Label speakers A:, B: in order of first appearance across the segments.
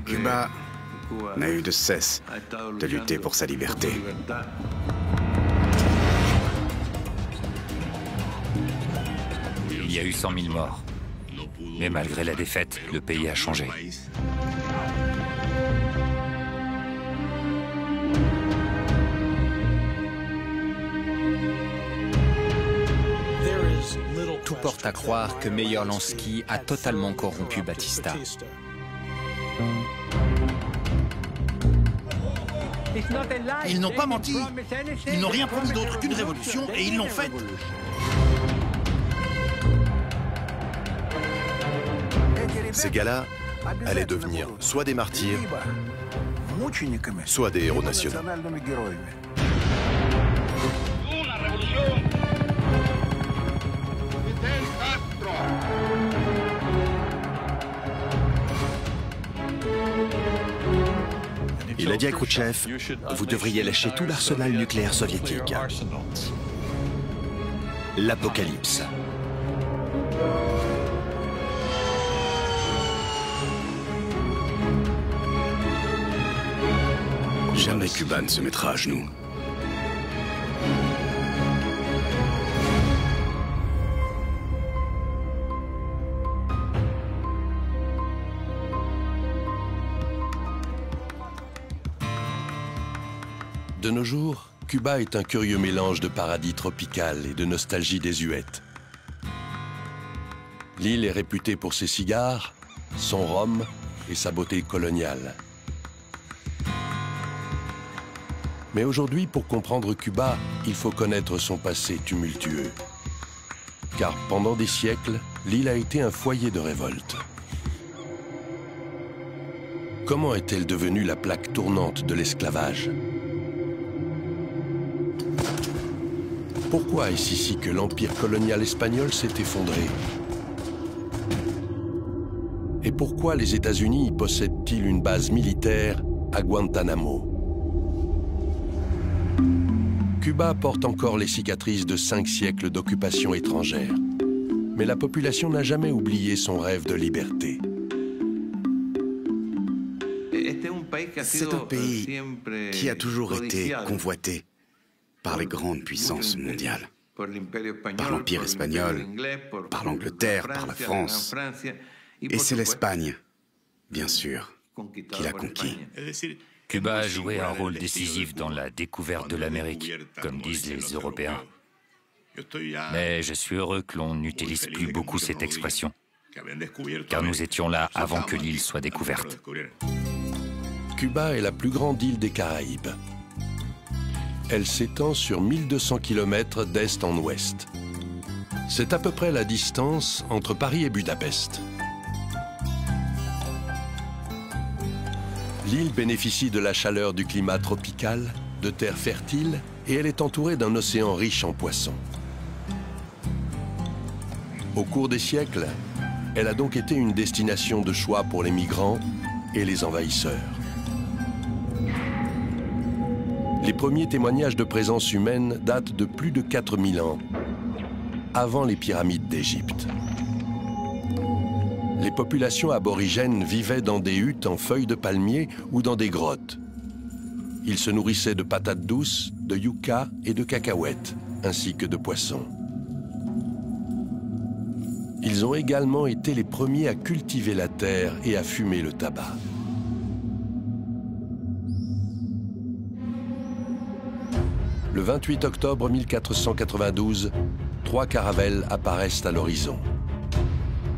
A: Cuba n'a eu de cesse de lutter pour sa liberté.
B: Il y a eu 100 000 morts. Mais malgré la défaite, le pays a changé.
C: Tout porte à croire que Meyer Lansky a totalement corrompu Batista.
D: Ils n'ont pas menti. Ils n'ont rien promis d'autre qu'une révolution et ils l'ont faite.
E: Ces gars-là allaient devenir soit des martyrs, soit des héros nationaux. Il a dit à Khrouchtchev, vous devriez lâcher tout l'arsenal nucléaire soviétique. L'apocalypse.
A: Jamais Cuba ne se mettra à genoux.
E: De nos jours, Cuba est un curieux mélange de paradis tropical et de nostalgie désuète. L'île est réputée pour ses cigares, son rhum et sa beauté coloniale. Mais aujourd'hui, pour comprendre Cuba, il faut connaître son passé tumultueux. Car pendant des siècles, l'île a été un foyer de révolte. Comment est-elle devenue la plaque tournante de l'esclavage ? Pourquoi est-ce ici que l'empire colonial espagnol s'est effondré? Et pourquoi les États-Unis possèdent-ils une base militaire à Guantanamo? Cuba porte encore les cicatrices de 5 siècles d'occupation étrangère. Mais la population n'a jamais oublié son rêve de liberté.
A: C'est un pays qui a toujours été convoité par les grandes puissances mondiales, par l'Empire espagnol, par l'Angleterre, par la France. Et c'est l'Espagne, bien sûr, qui l'a conquis.
B: Cuba a joué un rôle décisif dans la découverte de l'Amérique, comme disent les Européens. Mais je suis heureux que l'on n'utilise plus beaucoup cette expression, car nous étions là avant que l'île soit découverte.
E: Cuba est la plus grande île des Caraïbes. Elle s'étend sur 1200 km d'est en ouest. C'est à peu près la distance entre Paris et Budapest. L'île bénéficie de la chaleur du climat tropical, de terres fertiles, et elle est entourée d'un océan riche en poissons. Au cours des siècles, elle a donc été une destination de choix pour les migrants et les envahisseurs. Les premiers témoignages de présence humaine datent de plus de 4000 ans, avant les pyramides d'Égypte. Les populations aborigènes vivaient dans des huttes en feuilles de palmier ou dans des grottes. Ils se nourrissaient de patates douces, de yucca et de cacahuètes, ainsi que de poissons. Ils ont également été les premiers à cultiver la terre et à fumer le tabac. Le 28 octobre 1492, 3 caravelles apparaissent à l'horizon.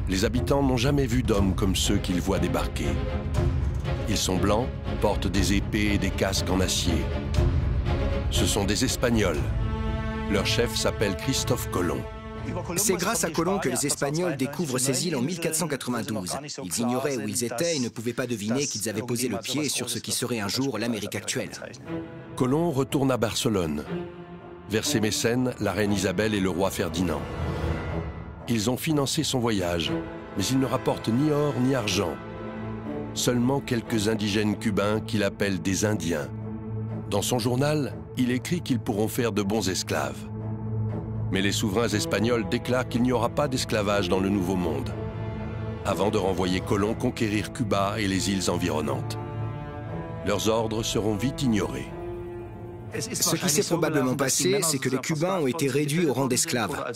E: Les habitants n'ont jamais vu d'hommes comme ceux qu'ils voient débarquer. Ils sont blancs, portent des épées et des casques en acier. Ce sont des Espagnols. Leur chef s'appelle Christophe Colomb.
F: C'est grâce à Colomb que les Espagnols découvrent ces îles en 1492. Ils ignoraient où ils étaient et ne pouvaient pas deviner qu'ils avaient posé le pied sur ce qui serait un jour l'Amérique actuelle.
E: Colomb retourne à Barcelone, vers ses mécènes, la reine Isabelle et le roi Ferdinand. Ils ont financé son voyage, mais il ne rapporte ni or ni argent. Seulement quelques indigènes cubains qu'il appelle des Indiens. Dans son journal, il écrit qu'ils pourront faire de bons esclaves. Mais les souverains espagnols déclarent qu'il n'y aura pas d'esclavage dans le Nouveau Monde. avant de renvoyer Colón conquérir Cuba et les îles environnantes. Leurs ordres seront vite ignorés.
F: Ce qui s'est probablement passé, c'est que les Cubains ont été réduits au rang d'esclaves.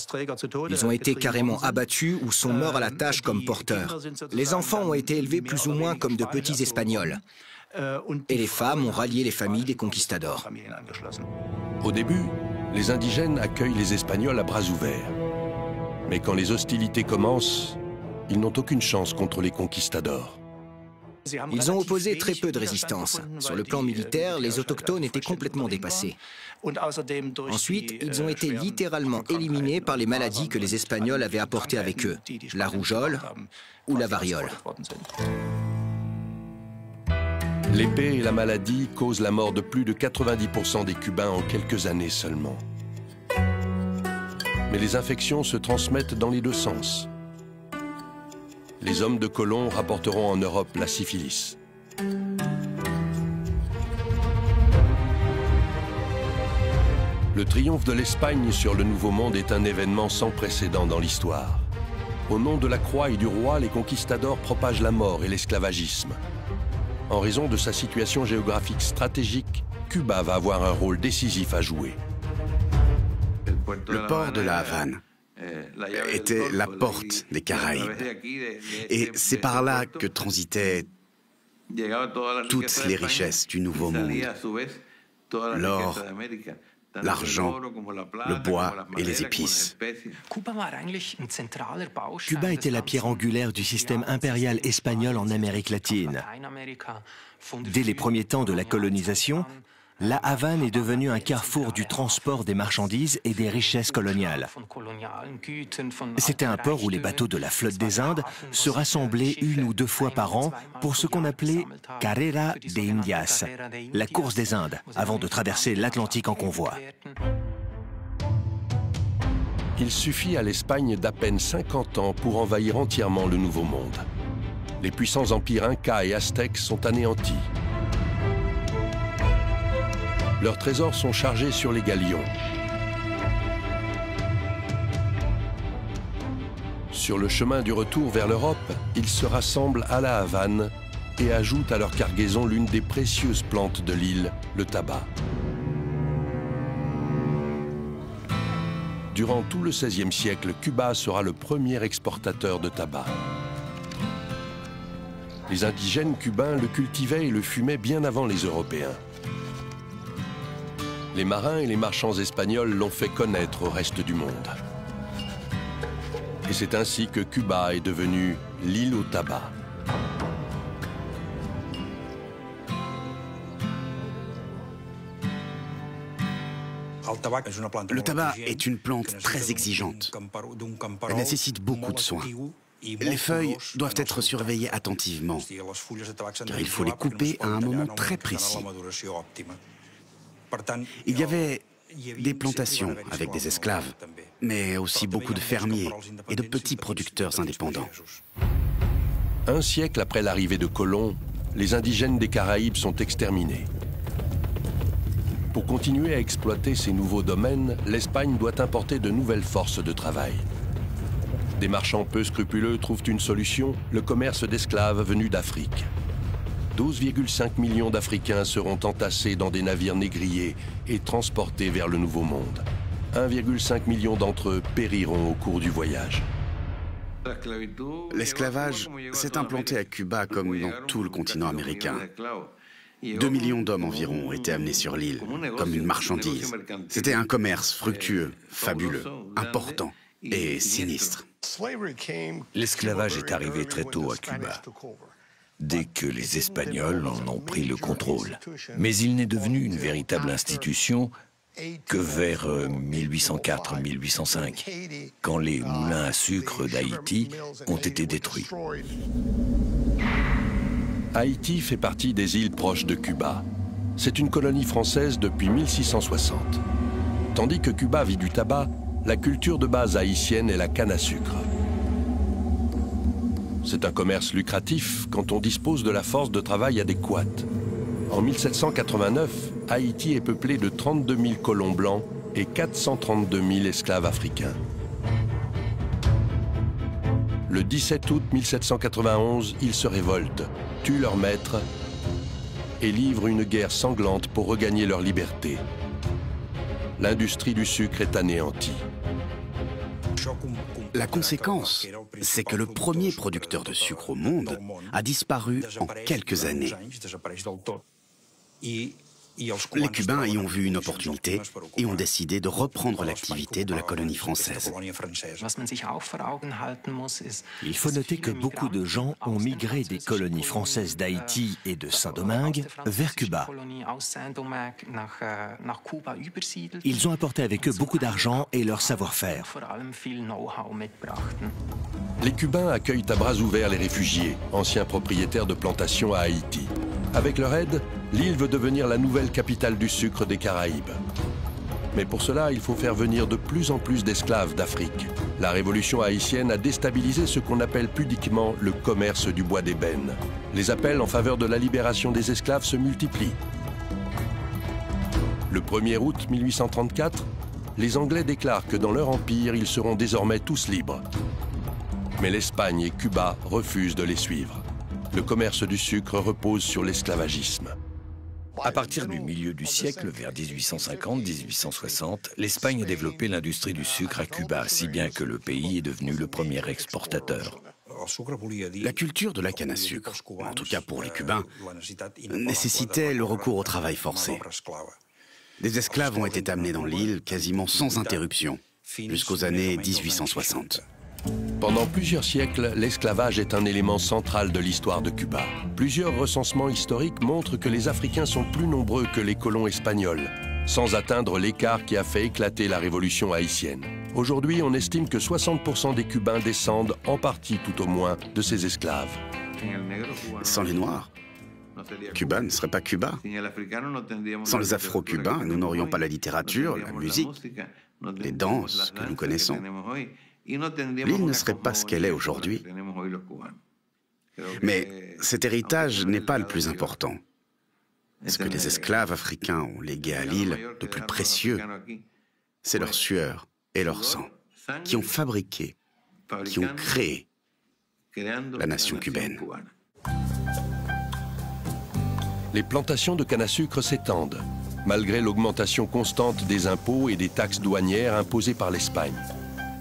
F: Ils ont été carrément abattus ou sont morts à la tâche comme porteurs. Les enfants ont été élevés plus ou moins comme de petits Espagnols. Et les femmes ont rallié les familles des conquistadors.
E: Au début, les indigènes accueillent les Espagnols à bras ouverts. Mais quand les hostilités commencent, ils n'ont aucune chance contre les conquistadors.
F: Ils ont opposé très peu de résistance. Sur le plan militaire, les autochtones étaient complètement dépassés. Ensuite, ils ont été littéralement éliminés par les maladies que les Espagnols avaient apportées avec eux, la rougeole ou la variole.
E: L'épée et la maladie causent la mort de plus de 90% des Cubains en quelques années seulement. Mais les infections se transmettent dans les deux sens. Les hommes de Colón rapporteront en Europe la syphilis. Le triomphe de l'Espagne sur le Nouveau Monde est un événement sans précédent dans l'histoire. Au nom de la croix et du roi, les conquistadors propagent la mort et l'esclavagisme. En raison de sa situation géographique stratégique, Cuba va avoir un rôle décisif à jouer.
A: Le port de la Havane était la porte des Caraïbes. Et c'est par là que transitaient toutes les richesses du Nouveau Monde. L'or, l'argent, le bois et les épices.
G: Cuba était la pierre angulaire du système impérial espagnol en Amérique latine. Dès les premiers temps de la colonisation, la Havane est devenue un carrefour du transport des marchandises et des richesses coloniales. C'était un port où les bateaux de la flotte des Indes se rassemblaient 1 ou 2 fois par an pour ce qu'on appelait Carrera de Indias, la course des Indes, avant de traverser l'Atlantique en convoi.
E: Il suffit à l'Espagne d'à peine 50 ans pour envahir entièrement le Nouveau Monde. Les puissants empires Inca et Aztèques sont anéantis. Leurs trésors sont chargés sur les galions. Sur le chemin du retour vers l'Europe, ils se rassemblent à la Havane et ajoutent à leur cargaison l'une des précieuses plantes de l'île, le tabac. Durant tout le XVIe siècle, Cuba sera le premier exportateur de tabac. Les indigènes cubains le cultivaient et le fumaient bien avant les Européens. Les marins et les marchands espagnols l'ont fait connaître au reste du monde. Et c'est ainsi que Cuba est devenue l'île au tabac.
A: Le tabac est une plante très exigeante. Elle nécessite beaucoup de soins. Les feuilles doivent être surveillées attentivement, car il faut les couper à un moment très précis. Il y avait des plantations avec des esclaves, mais aussi beaucoup de fermiers et de petits producteurs indépendants.
E: Un siècle après l'arrivée de Colón, les indigènes des Caraïbes sont exterminés. Pour continuer à exploiter ces nouveaux domaines, l'Espagne doit importer de nouvelles forces de travail. Des marchands peu scrupuleux trouvent une solution, le commerce d'esclaves venus d'Afrique. 12,5 millions d'Africains seront entassés dans des navires négriers et transportés vers le Nouveau Monde. 1,5 million d'entre eux périront au cours du voyage.
A: L'esclavage s'est implanté à Cuba comme dans tout le continent américain. 2 millions d'hommes environ ont été amenés sur l'île, comme une marchandise. C'était un commerce fructueux, fabuleux, important et sinistre.
H: L'esclavage est arrivé très tôt à Cuba, dès que les Espagnols en ont pris le contrôle. Mais il n'est devenu une véritable institution que vers 1804-1805, quand les moulins à sucre d'Haïti ont été détruits.
E: Haïti fait partie des îles proches de Cuba. C'est une colonie française depuis 1660. Tandis que Cuba vit du tabac, la culture de base haïtienne est la canne à sucre. C'est un commerce lucratif quand on dispose de la force de travail adéquate. En 1789, Haïti est peuplé de 32 000 colons blancs et 432 000 esclaves africains. Le 17 août 1791, ils se révoltent, tuent leur maître et livrent une guerre sanglante pour regagner leur liberté. L'industrie du sucre est anéantie.
A: La conséquence, c'est que le premier producteur de sucre au monde a disparu en quelques années. Les Cubains y ont vu une opportunité et ont décidé de reprendre l'activité de la colonie française.
G: Il faut noter que beaucoup de gens ont migré des colonies françaises d'Haïti et de Saint-Domingue vers Cuba. Ils ont apporté avec eux beaucoup d'argent et leur savoir-faire.
E: Les Cubains accueillent à bras ouverts les réfugiés, anciens propriétaires de plantations à Haïti. Avec leur aide, l'île veut devenir la nouvelle capitale du sucre des Caraïbes. Mais pour cela, il faut faire venir de plus en plus d'esclaves d'Afrique. La révolution haïtienne a déstabilisé ce qu'on appelle pudiquement le commerce du bois d'ébène. Les appels en faveur de la libération des esclaves se multiplient. Le 1er août 1834, les Anglais déclarent que dans leur empire, ils seront désormais tous libres. Mais l'Espagne et Cuba refusent de les suivre. Le commerce du sucre repose sur l'esclavagisme.
H: À partir du milieu du siècle, vers 1850-1860, l'Espagne a développé l'industrie du sucre à Cuba, si bien que le pays est devenu le premier exportateur.
A: La culture de la canne à sucre, en tout cas pour les Cubains, nécessitait le recours au travail forcé. Des esclaves ont été amenés dans l'île quasiment sans interruption, jusqu'aux années 1860.
E: Pendant plusieurs siècles, l'esclavage est un élément central de l'histoire de Cuba. Plusieurs recensements historiques montrent que les Africains sont plus nombreux que les colons espagnols, sans atteindre l'écart qui a fait éclater la révolution haïtienne. Aujourd'hui, on estime que 60% des Cubains descendent, en partie tout au moins, de ces esclaves.
A: Sans les Noirs, Cuba ne serait pas Cuba. Sans les Afro-Cubains, nous n'aurions pas la littérature, la musique, les danses que nous connaissons. L'île ne serait pas ce qu'elle est aujourd'hui. Mais cet héritage n'est pas le plus important. Ce que les esclaves africains ont légué à l'île de plus précieux, c'est leur sueur et leur sang, qui ont fabriqué, qui ont créé la nation cubaine.
E: Les plantations de canne à sucre s'étendent, malgré l'augmentation constante des impôts et des taxes douanières imposées par l'Espagne.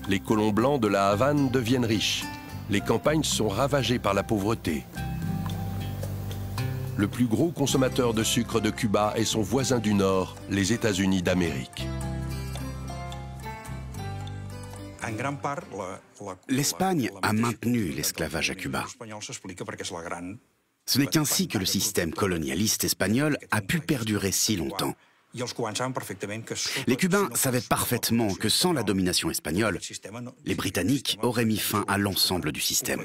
E: Les colons blancs de la Havane deviennent riches. Les campagnes sont ravagées par la pauvreté. Le plus gros consommateur de sucre de Cuba est son voisin du Nord, les États-Unis d'Amérique.
A: L'Espagne a maintenu l'esclavage à Cuba. Ce n'est qu'ainsi que le système colonialiste espagnol a pu perdurer si longtemps. Les Cubains savaient parfaitement que sans la domination espagnole, les Britanniques auraient mis fin à l'ensemble du système.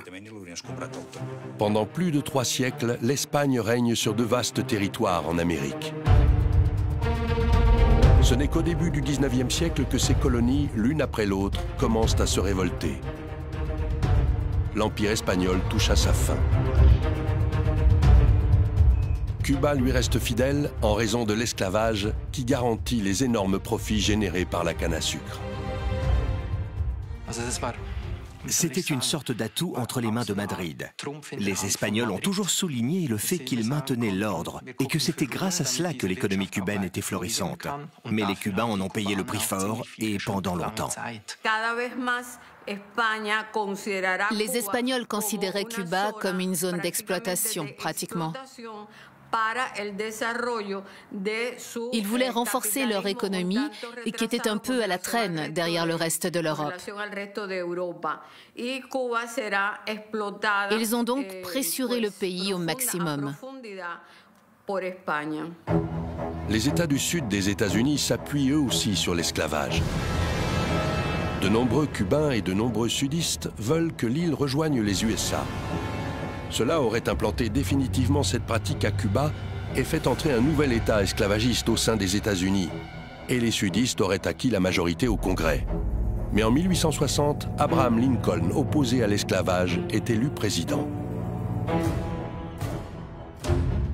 E: Pendant plus de 3 siècles, l'Espagne règne sur de vastes territoires en Amérique. Ce n'est qu'au début du 19e siècle que ces colonies, l'une après l'autre, commencent à se révolter. L'Empire espagnol touche à sa fin. Cuba lui reste fidèle en raison de l'esclavage qui garantit les énormes profits générés par la canne à sucre.
G: C'était une sorte d'atout entre les mains de Madrid. Les Espagnols ont toujours souligné le fait qu'ils maintenaient l'ordre et que c'était grâce à cela que l'économie cubaine était florissante. Mais les Cubains en ont payé le prix fort et pendant longtemps.
I: Les Espagnols considéraient Cuba comme une zone d'exploitation, pratiquement. Ils voulaient renforcer leur économie, et qui était un peu à la traîne derrière le reste de l'Europe. Ils ont donc pressuré le pays au maximum.
E: Les États du Sud des États-Unis s'appuient eux aussi sur l'esclavage. De nombreux Cubains et de nombreux sudistes veulent que l'île rejoigne les USA. Cela aurait implanté définitivement cette pratique à Cuba et fait entrer un nouvel État esclavagiste au sein des États-Unis. Et les sudistes auraient acquis la majorité au Congrès. Mais en 1860, Abraham Lincoln, opposé à l'esclavage, est élu président.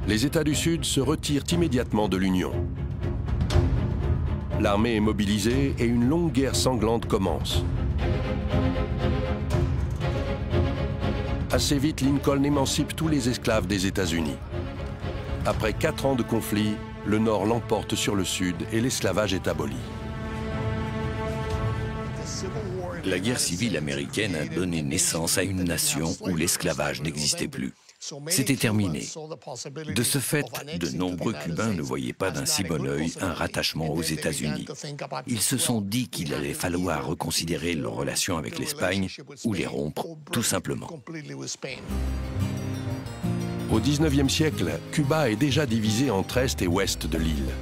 E: Les États du Sud se retirent immédiatement de l'Union. L'armée est mobilisée et une longue guerre sanglante commence. Assez vite, Lincoln émancipe tous les esclaves des États-Unis. Après 4 ans de conflit, le Nord l'emporte sur le Sud et l'esclavage est aboli.
H: La guerre civile américaine a donné naissance à une nation où l'esclavage n'existait plus. C'était terminé. De ce fait, de nombreux Cubains ne voyaient pas d'un si bon œil un rattachement aux États-Unis. Ils se sont dit qu'il allait falloir reconsidérer leurs relations avec l'Espagne ou les rompre, tout simplement.
E: Au XIXe siècle, Cuba est déjà divisé entre est et ouest de l'île.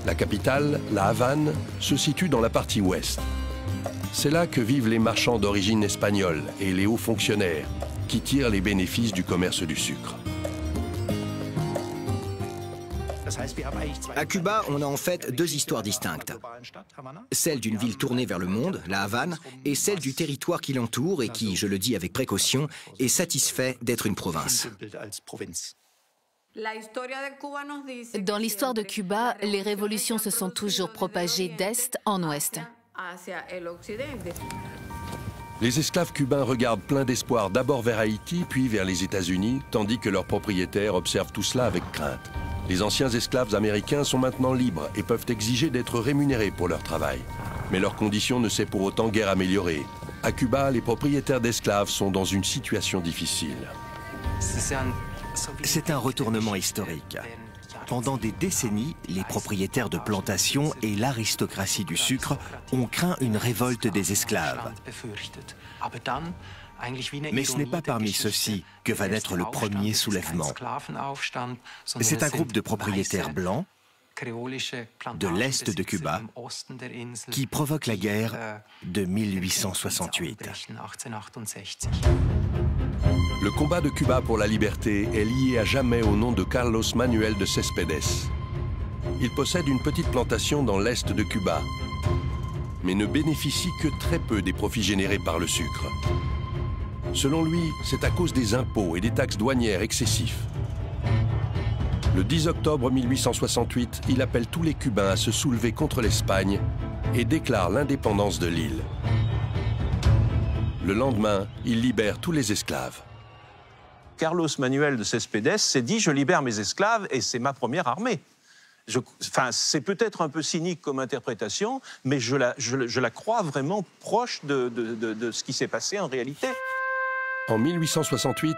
E: La capitale, La Havane, se situe dans la partie ouest. C'est là que vivent les marchands d'origine espagnole et les hauts fonctionnaires, qui tirent les bénéfices du commerce du sucre.
F: À Cuba, on a en fait 2 histoires distinctes. Celle d'une ville tournée vers le monde, La Havane, et celle du territoire qui l'entoure et qui, je le dis avec précaution, est satisfait d'être une province.
I: Dans l'histoire de Cuba, les révolutions se sont toujours propagées d'est en ouest.
E: Les esclaves cubains regardent plein d'espoir d'abord vers Haïti, puis vers les États-Unis, tandis que leurs propriétaires observent tout cela avec crainte. Les anciens esclaves américains sont maintenant libres et peuvent exiger d'être rémunérés pour leur travail. Mais leur condition ne s'est pour autant guère améliorée. À Cuba, les propriétaires d'esclaves sont dans une situation difficile.
G: C'est un retournement historique. Pendant des décennies, les propriétaires de plantations et l'aristocratie du sucre ont craint une révolte des esclaves. Mais ce n'est pas parmi ceux-ci que va naître le premier soulèvement. C'est un groupe de propriétaires blancs de l'est de Cuba qui provoque la guerre de 1868.
E: Le combat de Cuba pour la liberté est lié à jamais au nom de Carlos Manuel de Céspedes. Il possède une petite plantation dans l'est de Cuba, mais ne bénéficie que très peu des profits générés par le sucre. Selon lui, c'est à cause des impôts et des taxes douanières excessifs. Le 10 octobre 1868, il appelle tous les Cubains à se soulever contre l'Espagne et déclare l'indépendance de l'île. Le lendemain, il libère tous les esclaves.
J: Carlos Manuel de Céspedes s'est dit « je libère mes esclaves et c'est ma première armée ». C'est peut-être un peu cynique comme interprétation, mais je la crois vraiment proche de ce qui s'est passé en réalité.
E: En 1868,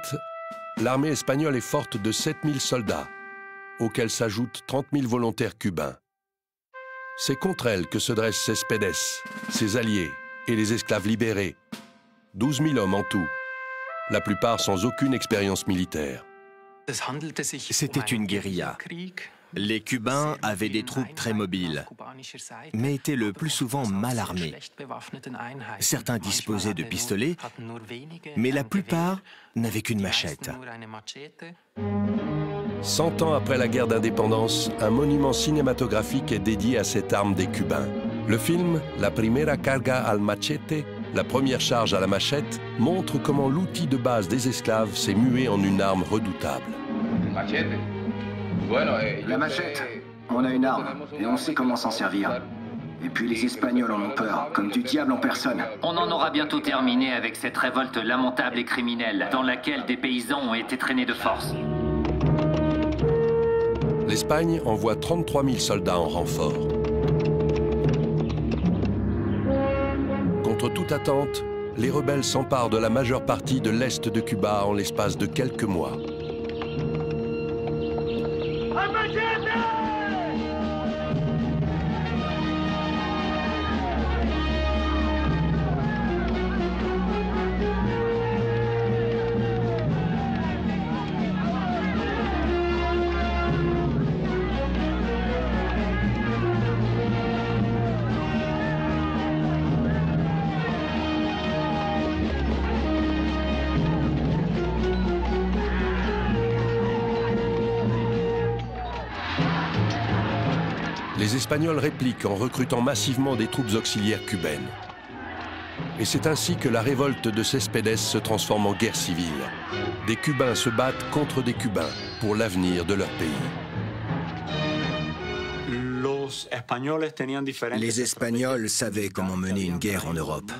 E: l'armée espagnole est forte de 7000 soldats, auxquels s'ajoutent 30 000 volontaires cubains. C'est contre elle que se dressent Céspedes, ses alliés et les esclaves libérés. 12 000 hommes en tout, la plupart sans aucune expérience militaire.
G: C'était une guérilla. Les Cubains avaient des troupes très mobiles, mais étaient le plus souvent mal armés. Certains disposaient de pistolets, mais la plupart n'avaient qu'une machette.
E: 100 ans après la guerre d'indépendance, un monument cinématographique est dédié à cette arme des Cubains. Le film « La primera carga al machete », la première charge à la machette, montre comment l'outil de base des esclaves s'est mué en une arme redoutable.
K: La machette, on a une arme et on sait comment s'en servir. Et puis les Espagnols en ont peur, comme du diable en personne.
L: On en aura bientôt terminé avec cette révolte lamentable et criminelle, dans laquelle des paysans ont été traînés de force.
E: L'Espagne envoie 33 000 soldats en renfort. Contre toute attente, les rebelles s'emparent de la majeure partie de l'est de Cuba en l'espace de quelques mois. Les Espagnols répliquent en recrutant massivement des troupes auxiliaires cubaines. Et c'est ainsi que la révolte de Céspedes se transforme en guerre civile. Des Cubains se battent contre des Cubains pour l'avenir de leur pays.
F: Les Espagnols savaient comment mener une guerre en Europe.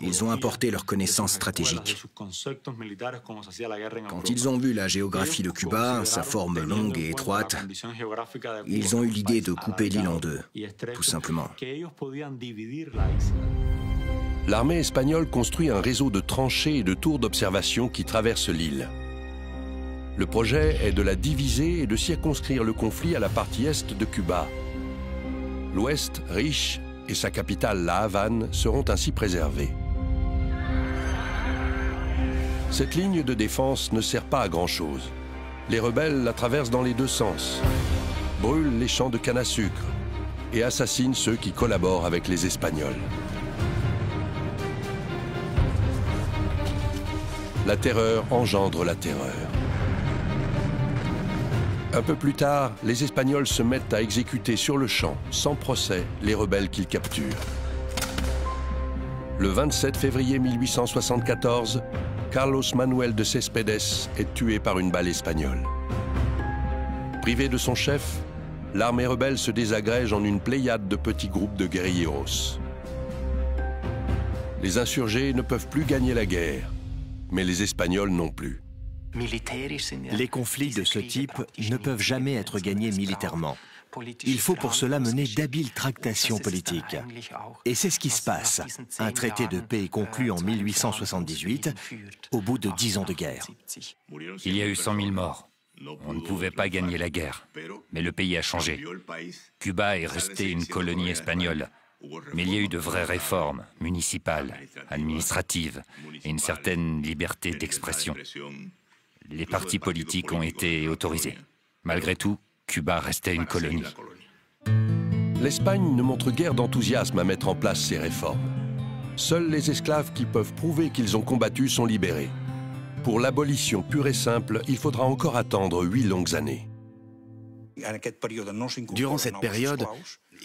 F: Ils ont apporté leurs connaissances stratégiques. Quand ils ont vu la géographie de Cuba, sa forme longue et étroite, ils ont eu l'idée de couper l'île en deux, tout simplement.
E: L'armée espagnole construit un réseau de tranchées et de tours d'observation qui traversent l'île. Le projet est de la diviser et de circonscrire le conflit à la partie est de Cuba. L'ouest, riche, et sa capitale, la Havane, seront ainsi préservés. Cette ligne de défense ne sert pas à grand-chose. Les rebelles la traversent dans les deux sens, brûlent les champs de canne à sucre et assassinent ceux qui collaborent avec les Espagnols. La terreur engendre la terreur. Un peu plus tard, les Espagnols se mettent à exécuter sur le champ, sans procès, les rebelles qu'ils capturent. Le 27 février 1874, Carlos Manuel de Céspedes est tué par une balle espagnole. Privé de son chef, l'armée rebelle se désagrège en une pléiade de petits groupes de guérilleros. Les insurgés ne peuvent plus gagner la guerre, mais les Espagnols non plus.
G: Les conflits de ce type ne peuvent jamais être gagnés militairement. Il faut pour cela mener d'habiles tractations politiques. Et c'est ce qui se passe. Un traité de paix est conclu en 1878, au bout de 10 ans de guerre.
B: Il y a eu 100 000 morts. On ne pouvait pas gagner la guerre. Mais le pays a changé. Cuba est resté une colonie espagnole. Mais il y a eu de vraies réformes, municipales, administratives, et une certaine liberté d'expression. Les partis politiques ont été autorisés. Malgré tout, Cuba restait une colonie.
E: L'Espagne ne montre guère d'enthousiasme à mettre en place ces réformes. Seuls les esclaves qui peuvent prouver qu'ils ont combattu sont libérés. Pour l'abolition pure et simple, il faudra encore attendre 8 longues années.
A: Durant cette période,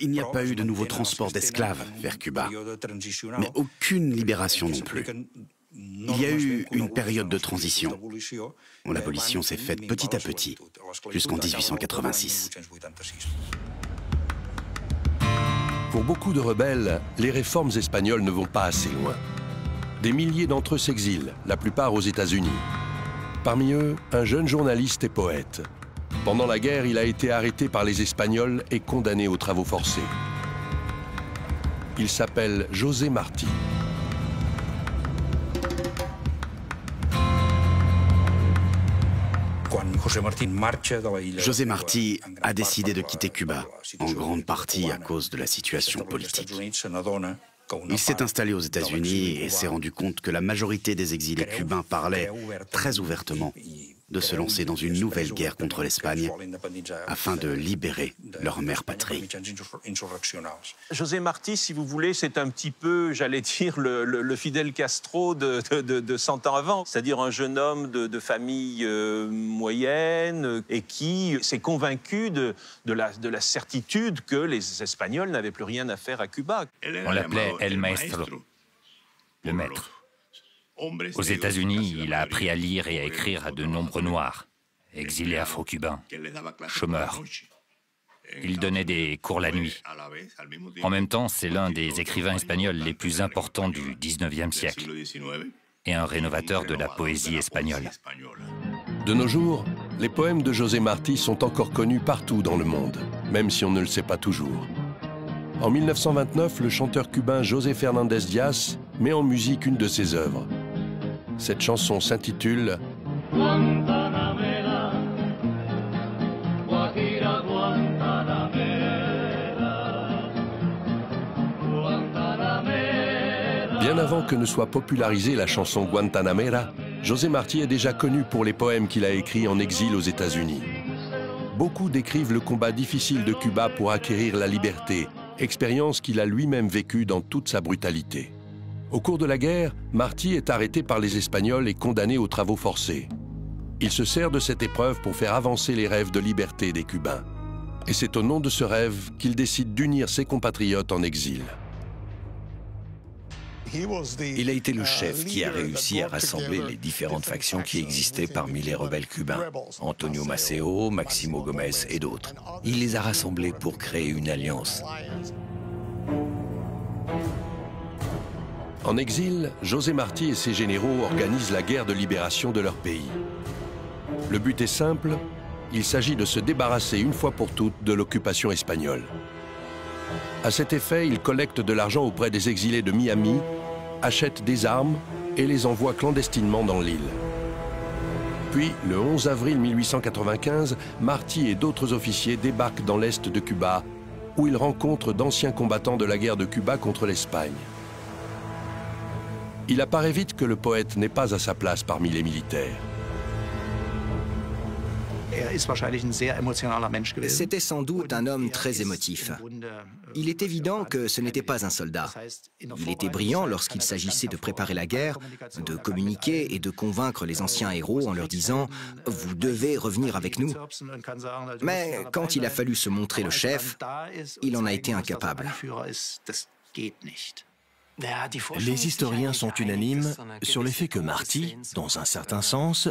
A: il n'y a pas eu de nouveau transport d'esclaves vers Cuba, mais aucune libération non plus. Il y a eu une période de transition. L'abolition s'est faite petit à petit, jusqu'en 1886.
E: Pour beaucoup de rebelles, les réformes espagnoles ne vont pas assez loin. Des milliers d'entre eux s'exilent, la plupart aux États-Unis. Parmi eux, un jeune journaliste et poète. Pendant la guerre, il a été arrêté par les Espagnols et condamné aux travaux forcés. Il s'appelle José Martí.
A: José Martí a décidé de quitter Cuba, en grande partie à cause de la situation politique. Il s'est installé aux États-Unis et s'est rendu compte que la majorité des exilés cubains parlaient très ouvertement de se lancer dans une nouvelle guerre contre l'Espagne afin de libérer leur mère patrie.
J: José Martí, si vous voulez, c'est un petit peu, j'allais dire, le Fidel Castro de 100 ans avant. C'est-à-dire un jeune homme de famille moyenne et qui s'est convaincu de la certitude que les Espagnols n'avaient plus rien à faire à Cuba.
B: On l'appelait El Maestro, le maître. Aux États-Unis, il a appris à lire et à écrire à de nombreux Noirs, exilés afro-cubains, chômeurs. Il donnait des cours la nuit. En même temps, c'est l'un des écrivains espagnols les plus importants du XIXe siècle et un rénovateur de la poésie espagnole.
E: De nos jours, les poèmes de José Martí sont encore connus partout dans le monde, même si on ne le sait pas toujours. En 1929, le chanteur cubain José Fernández Díaz met en musique une de ses œuvres. Cette chanson s'intitule « Guantanamera, Guajira Guantanamera, Guantanamera ». Bien avant que ne soit popularisée la chanson Guantanamera, José Martí est déjà connu pour les poèmes qu'il a écrits en exil aux États-Unis. Beaucoup décrivent le combat difficile de Cuba pour acquérir la liberté, expérience qu'il a lui-même vécue dans toute sa brutalité. Au cours de la guerre, Martí est arrêté par les Espagnols et condamné aux travaux forcés. Il se sert de cette épreuve pour faire avancer les rêves de liberté des Cubains. Et c'est au nom de ce rêve qu'il décide d'unir ses compatriotes en exil.
H: Il a été le chef qui a réussi à rassembler les différentes factions qui existaient parmi les rebelles cubains. Antonio Maceo, Máximo Gómez et d'autres. Il les a rassemblés pour créer une alliance.
E: En exil, José Martí et ses généraux organisent la guerre de libération de leur pays. Le but est simple, il s'agit de se débarrasser une fois pour toutes de l'occupation espagnole. À cet effet, ils collectent de l'argent auprès des exilés de Miami, achètent des armes et les envoient clandestinement dans l'île. Puis, le 11 avril 1895, Martí et d'autres officiers débarquent dans l'est de Cuba, où ils rencontrent d'anciens combattants de la guerre de Cuba contre l'Espagne. Il apparaît vite que le poète n'est pas à sa place parmi les militaires.
F: C'était sans doute un homme très émotif. Il est évident que ce n'était pas un soldat. Il était brillant lorsqu'il s'agissait de préparer la guerre, de communiquer et de convaincre les anciens héros en leur disant « Vous devez revenir avec nous ». Mais quand il a fallu se montrer le chef, il en a été incapable.
G: Les historiens sont unanimes sur le fait que Martí, dans un certain sens,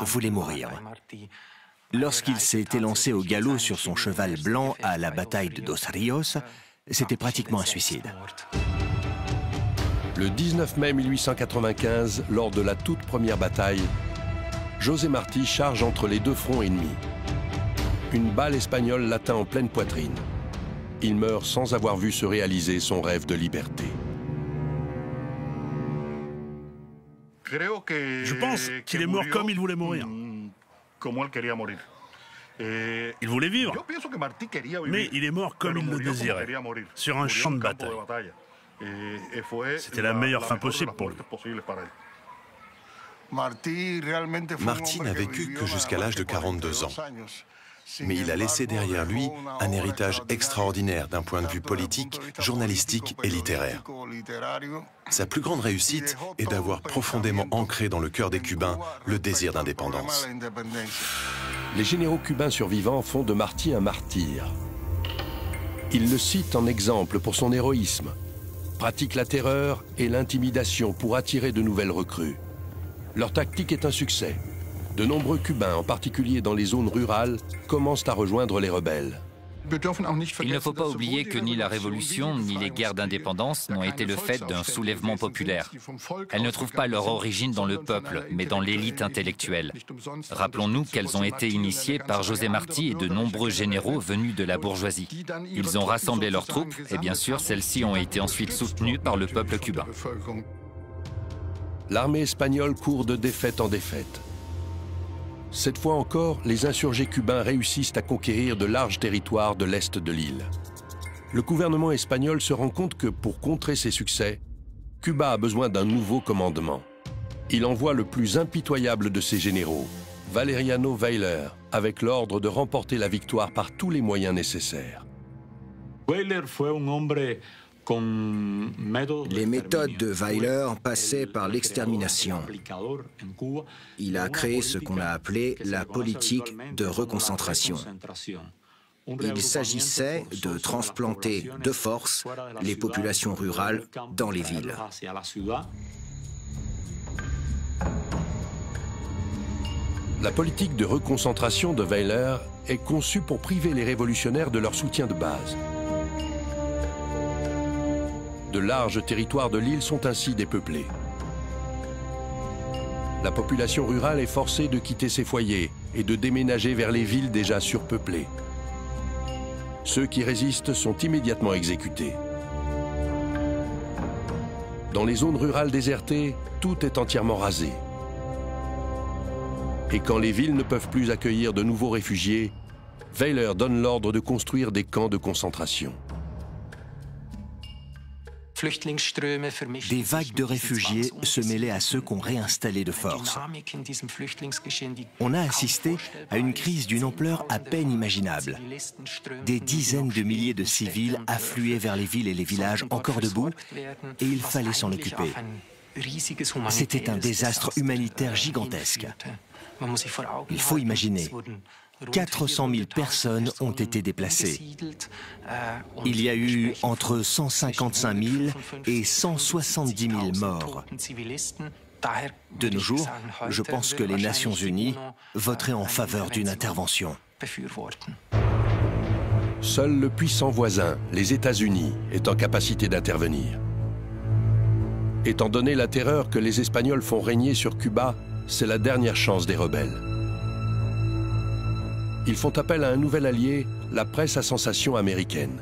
G: voulait mourir. Lorsqu'il s'est élancé au galop sur son cheval blanc à la bataille de Dos Rios, c'était pratiquement un suicide.
E: Le 19 mai 1895, lors de la toute première bataille, José Martí charge entre les deux fronts ennemis. Une balle espagnole l'atteint en pleine poitrine. Il meurt sans avoir vu se réaliser son rêve de liberté.
D: Je pense qu'il est mort comme il voulait mourir. Il voulait vivre, mais il est mort comme il le désirait, sur un champ de bataille. C'était la meilleure fin possible pour lui.
M: Martí n'a vécu que jusqu'à l'âge de 42 ans. Mais il a laissé derrière lui un héritage extraordinaire d'un point de vue politique, journalistique et littéraire. Sa plus grande réussite est d'avoir profondément ancré dans le cœur des Cubains le désir d'indépendance.
E: Les généraux cubains survivants font de Martí un martyr. Ils le citent en exemple pour son héroïsme, pratiquent la terreur et l'intimidation pour attirer de nouvelles recrues. Leur tactique est un succès. De nombreux Cubains, en particulier dans les zones rurales, commencent à rejoindre les rebelles.
B: Il ne faut pas oublier que ni la Révolution ni les guerres d'indépendance n'ont été le fait d'un soulèvement populaire. Elles ne trouvent pas leur origine dans le peuple, mais dans l'élite intellectuelle. Rappelons-nous qu'elles ont été initiées par José Martí et de nombreux généraux venus de la bourgeoisie. Ils ont rassemblé leurs troupes et bien sûr, celles-ci ont été ensuite soutenues par le peuple cubain.
E: L'armée espagnole court de défaite en défaite. Cette fois encore, les insurgés cubains réussissent à conquérir de larges territoires de l'est de l'île. Le gouvernement espagnol se rend compte que pour contrer ses succès, Cuba a besoin d'un nouveau commandement. Il envoie le plus impitoyable de ses généraux, Valeriano Weyler, avec l'ordre de remporter la victoire par tous les moyens nécessaires.
F: Les méthodes de Weyler passaient par l'extermination. Il a créé ce qu'on a appelé la politique de reconcentration. Il s'agissait de transplanter de force les populations rurales dans les villes.
E: La politique de reconcentration de Weyler est conçue pour priver les révolutionnaires de leur soutien de base. De larges territoires de l'île sont ainsi dépeuplés. La population rurale est forcée de quitter ses foyers et de déménager vers les villes déjà surpeuplées. Ceux qui résistent sont immédiatement exécutés. Dans les zones rurales désertées, tout est entièrement rasé. Et quand les villes ne peuvent plus accueillir de nouveaux réfugiés, Weyler donne l'ordre de construire des camps de concentration.
G: Des vagues de réfugiés se mêlaient à ceux qu'on réinstallait de force. On a assisté à une crise d'une ampleur à peine imaginable. Des dizaines de milliers de civils affluaient vers les villes et les villages encore debout, et il fallait s'en occuper. C'était un désastre humanitaire gigantesque. Il faut imaginer. 400 000 personnes ont été déplacées. Il y a eu entre 155 000 et 170 000 morts. De nos jours, je pense que les Nations Unies voteraient en faveur d'une intervention.
E: Seul le puissant voisin, les États-Unis, est en capacité d'intervenir. Étant donné la terreur que les Espagnols font régner sur Cuba, c'est la dernière chance des rebelles. Ils font appel à un nouvel allié, la presse à sensation américaine.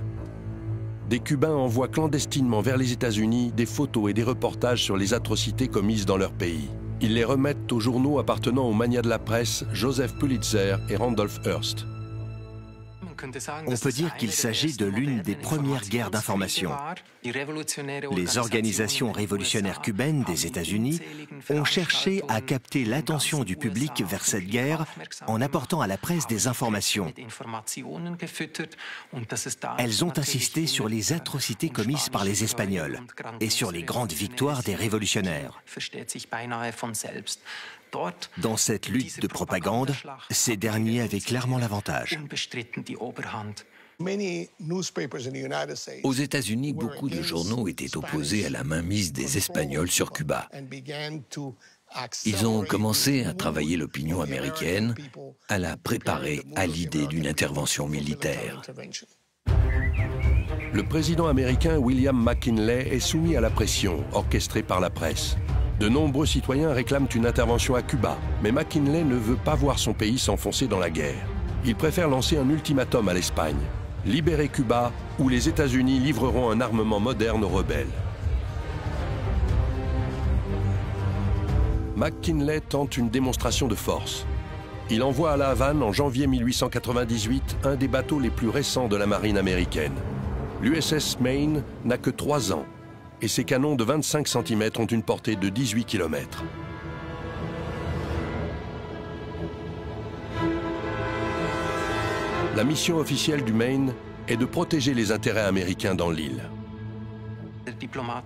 E: Des Cubains envoient clandestinement vers les États-Unis des photos et des reportages sur les atrocités commises dans leur pays. Ils les remettent aux journaux appartenant aux magnats de la presse Joseph Pulitzer et Randolph Hearst.
G: On peut dire qu'il s'agit de l'une des premières guerres d'information. Les organisations révolutionnaires cubaines des États-Unis ont cherché à capter l'attention du public vers cette guerre en apportant à la presse des informations. Elles ont insisté sur les atrocités commises par les Espagnols et sur les grandes victoires des révolutionnaires. Dans cette lutte de propagande, ces derniers avaient clairement l'avantage.
H: Aux États-Unis, beaucoup de journaux étaient opposés à la mainmise des Espagnols sur Cuba. Ils ont commencé à travailler l'opinion américaine, à la préparer à l'idée d'une intervention militaire.
E: Le président américain William McKinley est soumis à la pression orchestrée par la presse. De nombreux citoyens réclament une intervention à Cuba, mais McKinley ne veut pas voir son pays s'enfoncer dans la guerre. Il préfère lancer un ultimatum à l'Espagne. Libérer Cuba ou les États-Unis livreront un armement moderne aux rebelles. McKinley tente une démonstration de force. Il envoie à La Havane en janvier 1898 un des bateaux les plus récents de la marine américaine. L'USS Maine n'a que 3 ans. Et ses canons de 25 cm ont une portée de 18 km. La mission officielle du Maine est de protéger les intérêts américains dans l'île.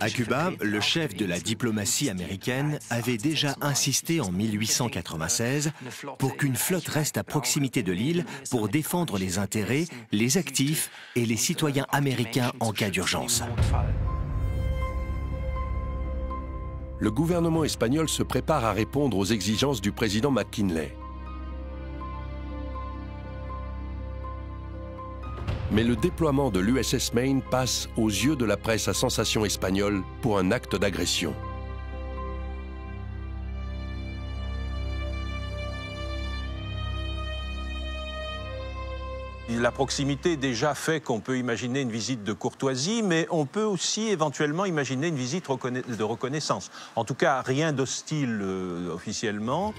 G: À Cuba, le chef de la diplomatie américaine avait déjà insisté en 1896 pour qu'une flotte reste à proximité de l'île pour défendre les intérêts, les actifs et les citoyens américains en cas d'urgence.
E: Le gouvernement espagnol se prépare à répondre aux exigences du président McKinley. Mais le déploiement de l'USS Maine passe aux yeux de la presse à sensation espagnole pour un acte d'agression.
J: La proximité déjà fait qu'on peut imaginer une visite de courtoisie, mais on peut aussi éventuellement imaginer une visite de reconnaissance. En tout cas, rien d'hostile officiellement.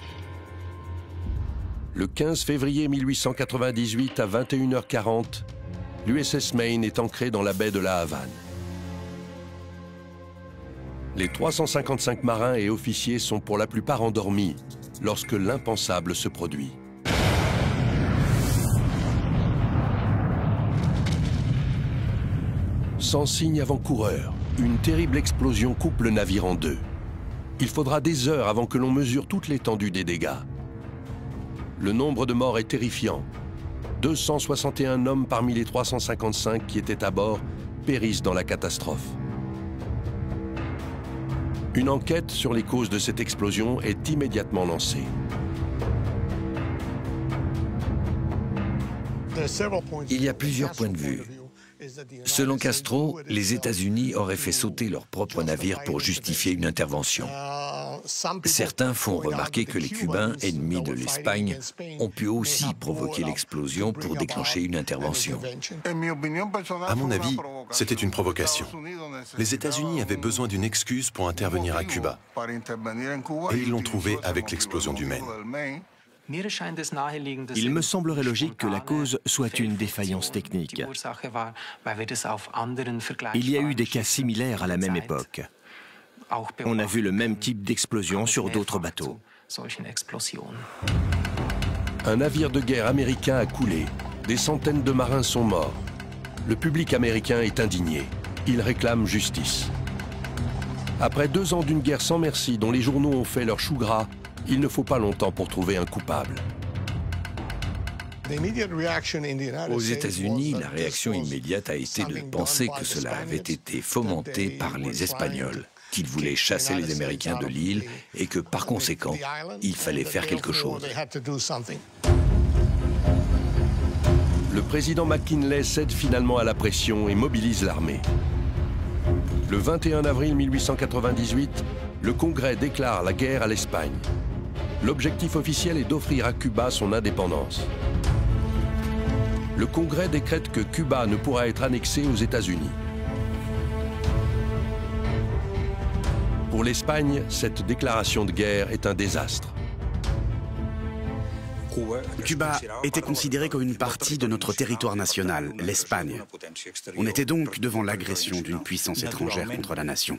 E: Le 15 février 1898 à 21h40, l'USS Maine est ancrée dans la baie de La Havane. Les 355 marins et officiers sont pour la plupart endormis lorsque l'impensable se produit. Sans signe avant-coureur, une terrible explosion coupe le navire en deux. Il faudra des heures avant que l'on mesure toute l'étendue des dégâts. Le nombre de morts est terrifiant. 261 hommes parmi les 355 qui étaient à bord périssent dans la catastrophe. Une enquête sur les causes de cette explosion est immédiatement lancée.
H: Il y a plusieurs points de vue. Selon Castro, les États-Unis auraient fait sauter leur propre navire pour justifier une intervention. Certains font remarquer que les Cubains, ennemis de l'Espagne, ont pu aussi provoquer l'explosion pour déclencher une intervention.
M: À mon avis, c'était une provocation. Les États-Unis avaient besoin d'une excuse pour intervenir à Cuba. Et ils l'ont trouvée avec l'explosion du Maine.
G: Il me semblerait logique que la cause soit une défaillance technique. Il y a eu des cas similaires à la même époque. On a vu le même type d'explosion sur d'autres bateaux.
E: Un navire de guerre américain a coulé. Des centaines de marins sont morts. Le public américain est indigné. Il réclame justice. Après 2 ans d'une guerre sans merci dont les journaux ont fait leur chou gras, il ne faut pas longtemps pour trouver un coupable.
H: Aux États-Unis, la réaction immédiate a été de penser que cela avait été fomenté par les Espagnols, qu'ils voulaient chasser les Américains de l'île et que, par conséquent, il fallait faire quelque chose.
E: Le président McKinley cède finalement à la pression et mobilise l'armée. Le 21 avril 1898, le Congrès déclare la guerre à l'Espagne. L'objectif officiel est d'offrir à Cuba son indépendance. Le Congrès décrète que Cuba ne pourra être annexé aux États-Unis. Pour l'Espagne, cette déclaration de guerre est un désastre.
A: Cuba était considéré comme une partie de notre territoire national, l'Espagne. On était donc devant l'agression d'une puissance étrangère contre la nation.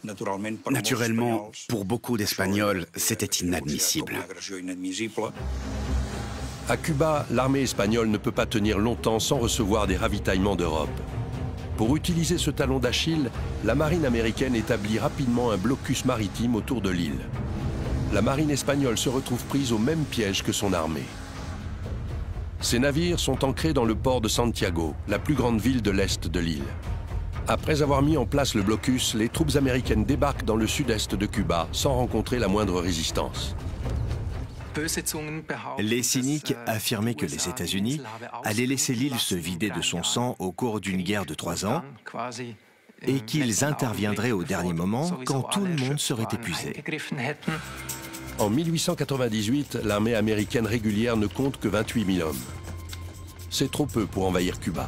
A: Naturellement, pour beaucoup d'Espagnols, c'était inadmissible.
E: À Cuba, l'armée espagnole ne peut pas tenir longtemps sans recevoir des ravitaillements d'Europe. Pour utiliser ce talon d'Achille, la marine américaine établit rapidement un blocus maritime autour de l'île. La marine espagnole se retrouve prise au même piège que son armée. Ces navires sont ancrés dans le port de Santiago, la plus grande ville de l'est de l'île. Après avoir mis en place le blocus, les troupes américaines débarquent dans le sud-est de Cuba sans rencontrer la moindre résistance.
G: Les cyniques affirmaient que les États-Unis allaient laisser l'île se vider de son sang au cours d'une guerre de 3 ans et qu'ils interviendraient au dernier moment quand tout le monde serait épuisé.
E: En 1898, l'armée américaine régulière ne compte que 28 000 hommes. C'est trop peu pour envahir Cuba.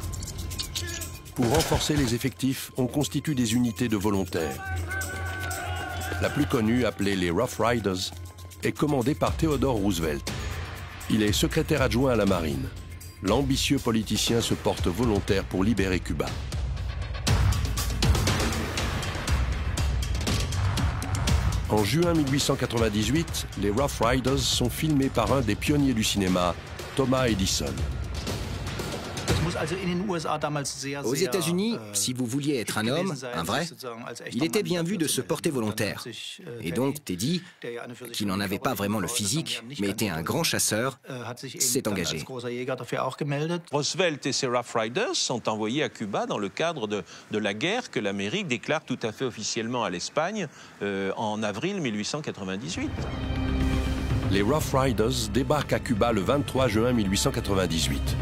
E: Pour renforcer les effectifs, on constitue des unités de volontaires. La plus connue, appelée les Rough Riders, est commandée par Theodore Roosevelt. Il est secrétaire adjoint à la marine. L'ambitieux politicien se porte volontaire pour libérer Cuba. En juin 1898, les Rough Riders sont filmés par un des pionniers du cinéma, Thomas Edison.
F: Aux États-Unis, si vous vouliez être un homme, un vrai, il était bien vu de se porter volontaire. Et donc Teddy, qui n'en avait pas vraiment le physique, mais était un grand chasseur, s'est engagé.
J: Roosevelt et ses Rough Riders sont envoyés à Cuba dans le cadre de la guerre que l'Amérique déclare tout à fait officiellement à l'Espagne en avril 1898.
E: Les Rough Riders débarquent à Cuba le 23 juin 1898.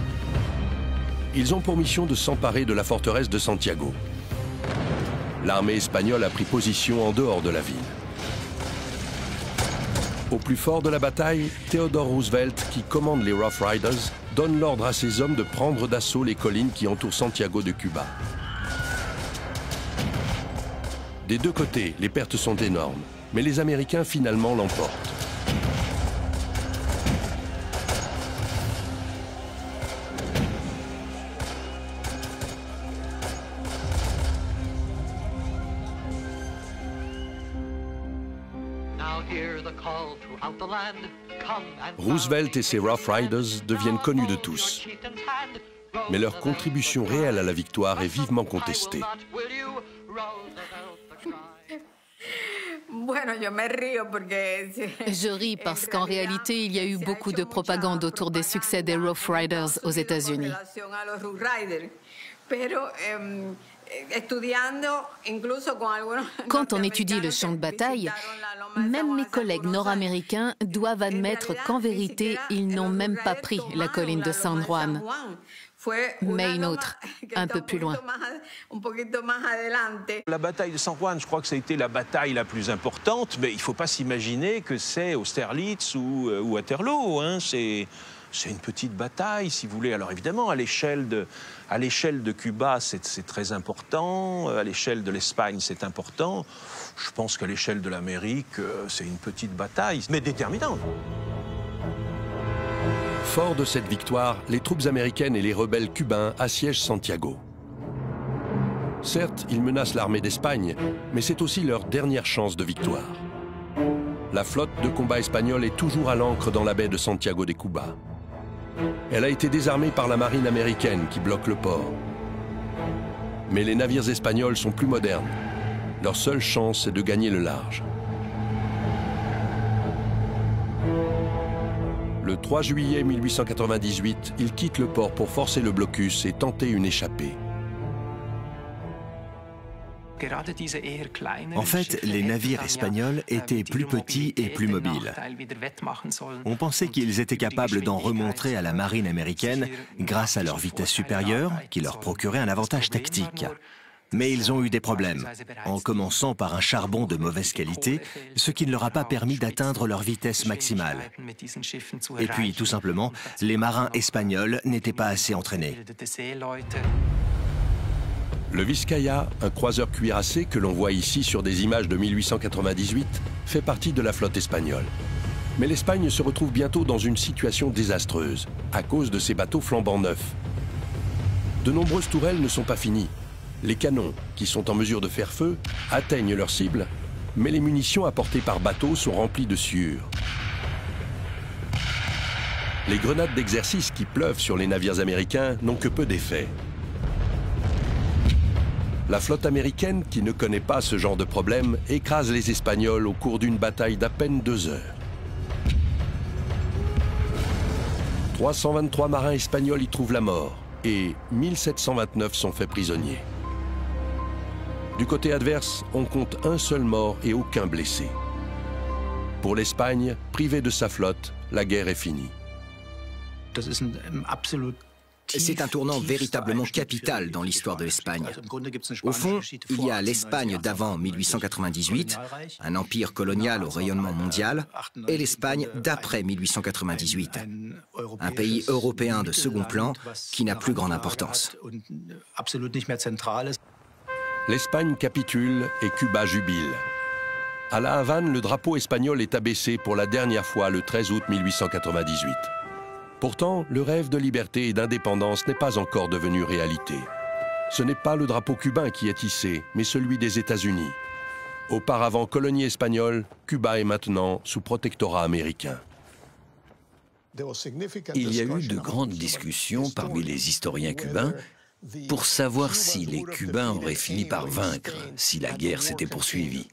E: Ils ont pour mission de s'emparer de la forteresse de Santiago. L'armée espagnole a pris position en dehors de la ville. Au plus fort de la bataille, Theodore Roosevelt, qui commande les Rough Riders, donne l'ordre à ses hommes de prendre d'assaut les collines qui entourent Santiago de Cuba. Des deux côtés, les pertes sont énormes, mais les Américains finalement l'emportent. Roosevelt et ses Rough Riders deviennent connus de tous. Mais leur contribution réelle à la victoire est vivement contestée.
I: Je ris parce qu'en réalité, il y a eu beaucoup de propagande autour des succès des Rough Riders aux États-Unis. Quand on étudie le champ de bataille, même mes collègues nord-américains doivent admettre qu'en vérité, ils n'ont même pas pris la colline de San Juan, mais une autre, un peu plus loin.
J: La bataille de San Juan, je crois que ça a été la bataille la plus importante, mais il ne faut pas s'imaginer que c'est Austerlitz ou Waterloo, hein. C'est une petite bataille, si vous voulez. Alors évidemment, à l'échelle de Cuba, c'est très important. À l'échelle de l'Espagne, c'est important. Je pense qu'à l'échelle de l'Amérique, c'est une petite bataille, mais déterminante.
E: Forts de cette victoire, les troupes américaines et les rebelles cubains assiègent Santiago. Certes, ils menacent l'armée d'Espagne, mais c'est aussi leur dernière chance de victoire. La flotte de combat espagnole est toujours à l'ancre dans la baie de Santiago de Cuba. Elle a été désarmée par la marine américaine qui bloque le port. Mais les navires espagnols sont plus modernes. Leur seule chance est de gagner le large. Le 3 juillet 1898, ils quittent le port pour forcer le blocus et tenter une échappée.
G: En fait, les navires espagnols étaient plus petits et plus mobiles. On pensait qu'ils étaient capables d'en remontrer à la marine américaine grâce à leur vitesse supérieure, qui leur procurait un avantage tactique. Mais ils ont eu des problèmes, en commençant par un charbon de mauvaise qualité, ce qui ne leur a pas permis d'atteindre leur vitesse maximale. Et puis, tout simplement, les marins espagnols n'étaient pas assez entraînés.
E: Le Vizcaya, un croiseur cuirassé que l'on voit ici sur des images de 1898, fait partie de la flotte espagnole. Mais l'Espagne se retrouve bientôt dans une situation désastreuse, à cause de ses bateaux flambant neufs. De nombreuses tourelles ne sont pas finies. Les canons, qui sont en mesure de faire feu, atteignent leur cible, mais les munitions apportées par bateau sont remplies de sueur. Les grenades d'exercice qui pleuvent sur les navires américains n'ont que peu d'effet. La flotte américaine, qui ne connaît pas ce genre de problème, écrase les Espagnols au cours d'une bataille d'à peine 2 heures. 323 marins espagnols y trouvent la mort et 1729 sont faits prisonniers. Du côté adverse, on compte un seul mort et aucun blessé. Pour l'Espagne, privée de sa flotte, la guerre est finie.
F: C'est un tournant véritablement capital dans l'histoire de l'Espagne. Au fond, il y a l'Espagne d'avant 1898, un empire colonial au rayonnement mondial, et l'Espagne d'après 1898, un pays européen de second plan qui n'a plus grande importance.
E: L'Espagne capitule et Cuba jubile. À La Havane, le drapeau espagnol est abaissé pour la dernière fois le 13 août 1898. Pourtant, le rêve de liberté et d'indépendance n'est pas encore devenu réalité. Ce n'est pas le drapeau cubain qui est hissé, mais celui des États-Unis. Auparavant colonie espagnole, Cuba est maintenant sous protectorat américain.
H: Il y a eu de grandes discussions parmi les historiens cubains pour savoir si les Cubains auraient fini par vaincre, si la guerre s'était poursuivie.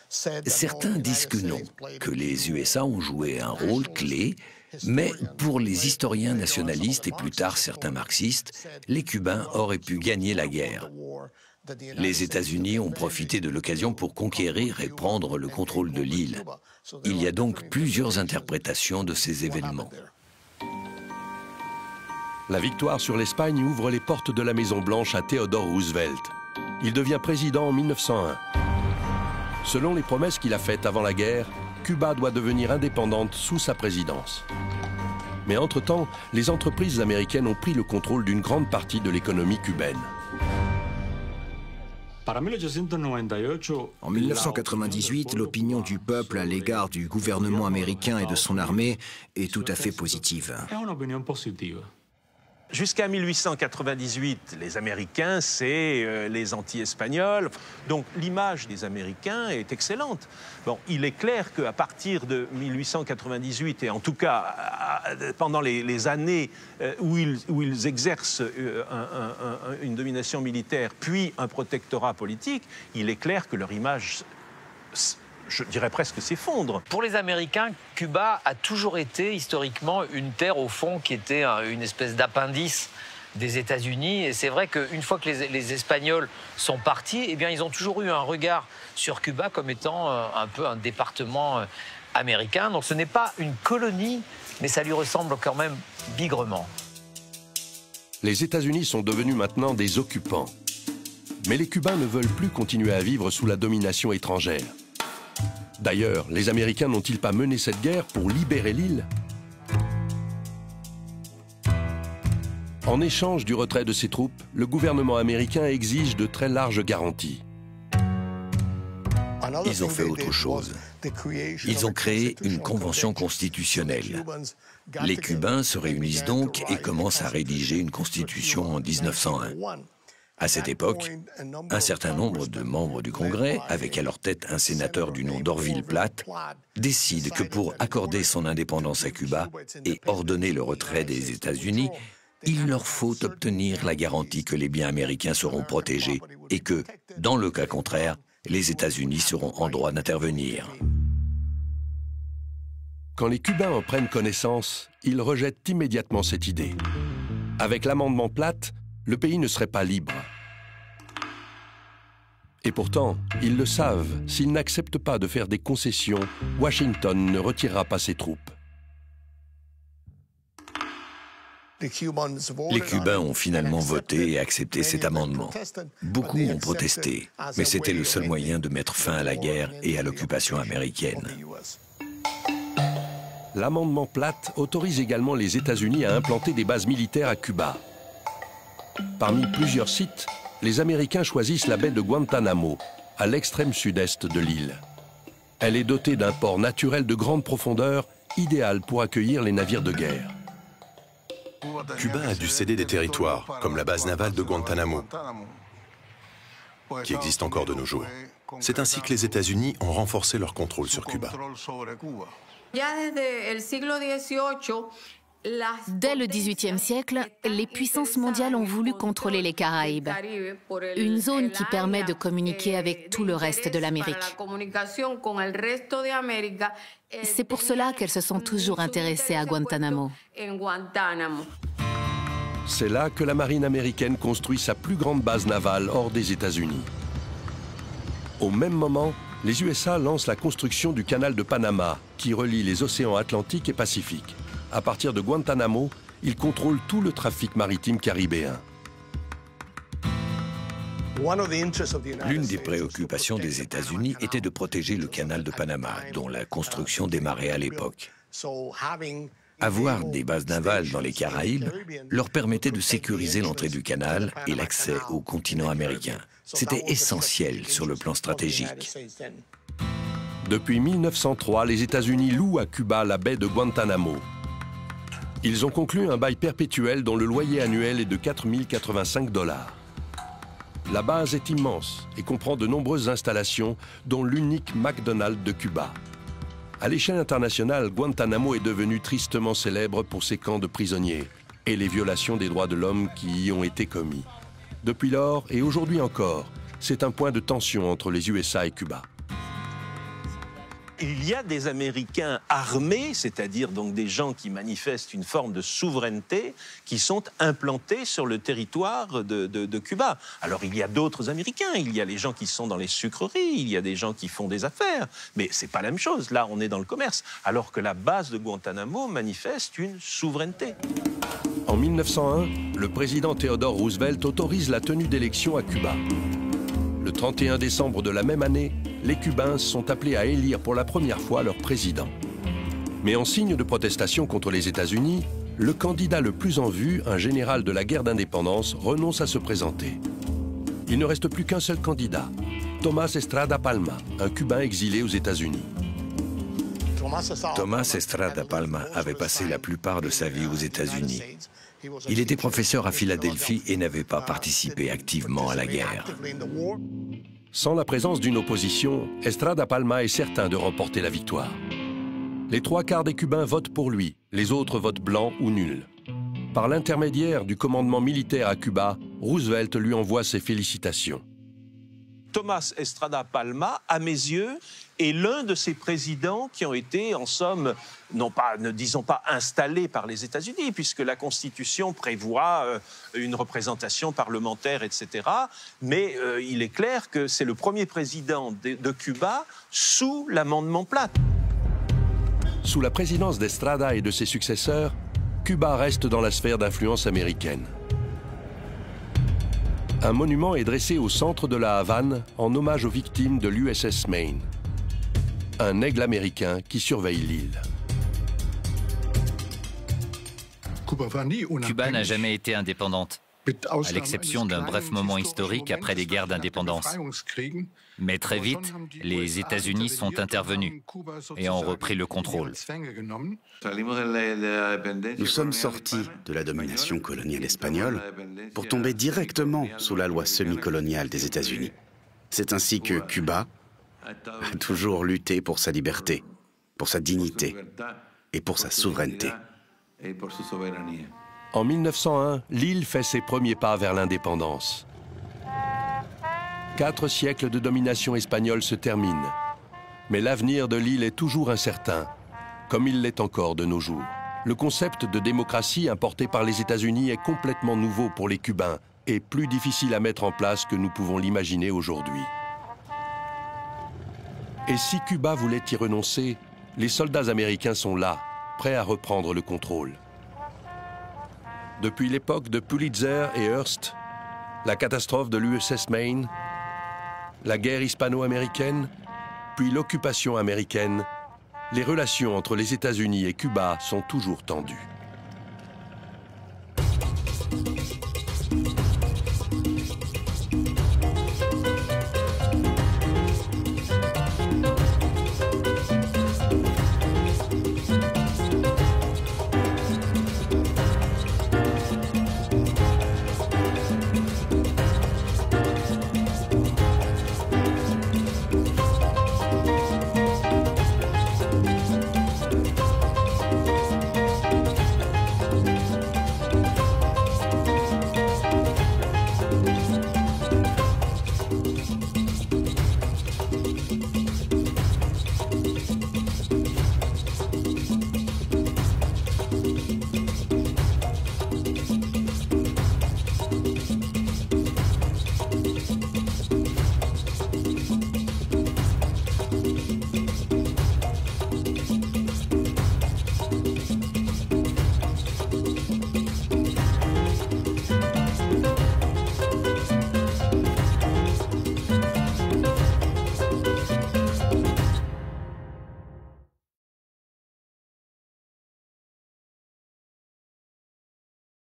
H: Certains disent que non, que les USA ont joué un rôle clé, mais pour les historiens nationalistes et plus tard certains marxistes, les Cubains auraient pu gagner la guerre. Les États-Unis ont profité de l'occasion pour conquérir et prendre le contrôle de l'île. Il y a donc plusieurs interprétations de ces événements.
E: La victoire sur l'Espagne ouvre les portes de la Maison-Blanche à Theodore Roosevelt. Il devient président en 1901. Selon les promesses qu'il a faites avant la guerre, Cuba doit devenir indépendante sous sa présidence. Mais entre-temps, les entreprises américaines ont pris le contrôle d'une grande partie de l'économie cubaine.
F: En 1998, l'opinion du peuple à l'égard du gouvernement américain et de son armée est tout à fait positive.
J: Jusqu'à 1898, les Américains, c'est les anti-espagnols. Donc l'image des Américains est excellente. Bon, il est clair qu'à partir de 1898, et en tout cas pendant les années où ils exercent une domination militaire, puis un protectorat politique, il est clair que leur image, je dirais presque, s'effondre.
N: Pour les Américains, Cuba a toujours été historiquement une terre au fond qui était une espèce d'appendice des États-Unis. Et c'est vrai qu'une fois que les Espagnols sont partis, eh bien, ils ont toujours eu un regard sur Cuba comme étant un peu un département américain. Donc ce n'est pas une colonie, mais ça lui ressemble quand même bigrement.
E: Les États-Unis sont devenus maintenant des occupants. Mais les Cubains ne veulent plus continuer à vivre sous la domination étrangère. D'ailleurs, les Américains n'ont-ils pas mené cette guerre pour libérer l'île? En échange du retrait de ses troupes, le gouvernement américain exige de très larges garanties.
H: Ils ont fait autre chose. Ils ont créé une convention constitutionnelle. Les Cubains se réunissent donc et commencent à rédiger une constitution en 1901. À cette époque, un certain nombre de membres du Congrès, avec à leur tête un sénateur du nom d'Orville Platt, décident que pour accorder son indépendance à Cuba et ordonner le retrait des États-Unis, il leur faut obtenir la garantie que les biens américains seront protégés et que, dans le cas contraire, les États-Unis seront en droit d'intervenir.
E: Quand les Cubains en prennent connaissance, ils rejettent immédiatement cette idée. Avec l'amendement Platt, le pays ne serait pas libre. Et pourtant, ils le savent, s'ils n'acceptent pas de faire des concessions, Washington ne retirera pas ses troupes.
H: Les Cubains ont finalement voté et accepté cet amendement. Beaucoup ont protesté, mais c'était le seul moyen de mettre fin à la guerre et à l'occupation américaine.
E: L'amendement Platt autorise également les États-Unis à implanter des bases militaires à Cuba. Parmi plusieurs sites, les Américains choisissent la baie de Guantanamo, à l'extrême sud-est de l'île. Elle est dotée d'un port naturel de grande profondeur, idéal pour accueillir les navires de guerre.
M: Cuba a dû céder des territoires, comme la base navale de Guantanamo, qui existe encore de nos jours. C'est ainsi que les États-Unis ont renforcé leur contrôle sur Cuba.
I: Dès le XVIIIe siècle, les puissances mondiales ont voulu contrôler les Caraïbes, une zone qui permet de communiquer avec tout le reste de l'Amérique. C'est pour cela qu'elles se sont toujours intéressées à Guantanamo.
E: C'est là que la marine américaine construit sa plus grande base navale hors des États-Unis. Au même moment, les USA lancent la construction du canal de Panama, qui relie les océans Atlantique et Pacifique. À partir de Guantanamo, ils contrôlent tout le trafic maritime caribéen.
H: L'une des préoccupations des États-Unis était de protéger le canal de Panama, dont la construction démarrait à l'époque. Avoir des bases navales dans les Caraïbes leur permettait de sécuriser l'entrée du canal et l'accès au continent américain. C'était essentiel sur le plan stratégique.
E: Depuis 1903, les États-Unis louent à Cuba la baie de Guantanamo. Ils ont conclu un bail perpétuel dont le loyer annuel est de 4 085 $. La base est immense et comprend de nombreuses installations, dont l'unique McDonald's de Cuba. À l'échelle internationale, Guantanamo est devenu tristement célèbre pour ses camps de prisonniers et les violations des droits de l'homme qui y ont été commis. Depuis lors, et aujourd'hui encore, c'est un point de tension entre les USA et Cuba.
J: Il y a des Américains armés, c'est-à-dire donc des gens qui manifestent une forme de souveraineté, qui sont implantés sur le territoire de Cuba. Alors il y a d'autres Américains, il y a les gens qui sont dans les sucreries, il y a des gens qui font des affaires, mais c'est pas la même chose. Là, on est dans le commerce, alors que la base de Guantanamo manifeste une souveraineté.
E: En 1901, le président Theodore Roosevelt autorise la tenue d'élections à Cuba. Le 31 décembre de la même année, les Cubains sont appelés à élire pour la première fois leur président. Mais en signe de protestation contre les États-Unis, le candidat le plus en vue, un général de la guerre d'indépendance, renonce à se présenter. Il ne reste plus qu'un seul candidat, Tomás Estrada Palma, un Cubain exilé aux États-Unis.
H: Tomás Estrada Palma avait passé la plupart de sa vie aux États-Unis. Il était professeur à Philadelphie et n'avait pas participé activement à la guerre.
E: Sans la présence d'une opposition, Estrada Palma est certain de remporter la victoire. Les 3/4 des Cubains votent pour lui, les autres votent blanc ou nul. Par l'intermédiaire du commandement militaire à Cuba, Roosevelt lui envoie ses félicitations.
J: Tomás Estrada Palma, à mes yeux, est l'un de ces présidents qui ont été, en somme, ne disons pas installés par les États-Unis, puisque la Constitution prévoit une représentation parlementaire, etc. Mais il est clair que c'est le premier président de Cuba sous l'amendement Platt.
E: Sous la présidence d'Estrada et de ses successeurs, Cuba reste dans la sphère d'influence américaine. Un monument est dressé au centre de la Havane en hommage aux victimes de l'USS Maine. Un aigle américain qui surveille l'île.
B: Cuba n'a jamais été indépendante, à l'exception d'un bref moment historique après les guerres d'indépendance. Mais très vite, les États-Unis sont intervenus et ont repris le contrôle.
A: Nous sommes sortis de la domination coloniale espagnole pour tomber directement sous la loi semi-coloniale des États-Unis. C'est ainsi que Cuba a toujours lutté pour sa liberté, pour sa dignité et pour sa souveraineté.
E: En 1901, l'île fait ses premiers pas vers l'indépendance. 4 siècles de domination espagnole se terminent. Mais l'avenir de l'île est toujours incertain, comme il l'est encore de nos jours. Le concept de démocratie importé par les États-Unis est complètement nouveau pour les Cubains et plus difficile à mettre en place que nous pouvons l'imaginer aujourd'hui. Et si Cuba voulait y renoncer, les soldats américains sont là, prêts à reprendre le contrôle. Depuis l'époque de Pulitzer et Hearst, la catastrophe de l'USS Maine, la guerre hispano-américaine, puis l'occupation américaine, les relations entre les États-Unis et Cuba sont toujours tendues.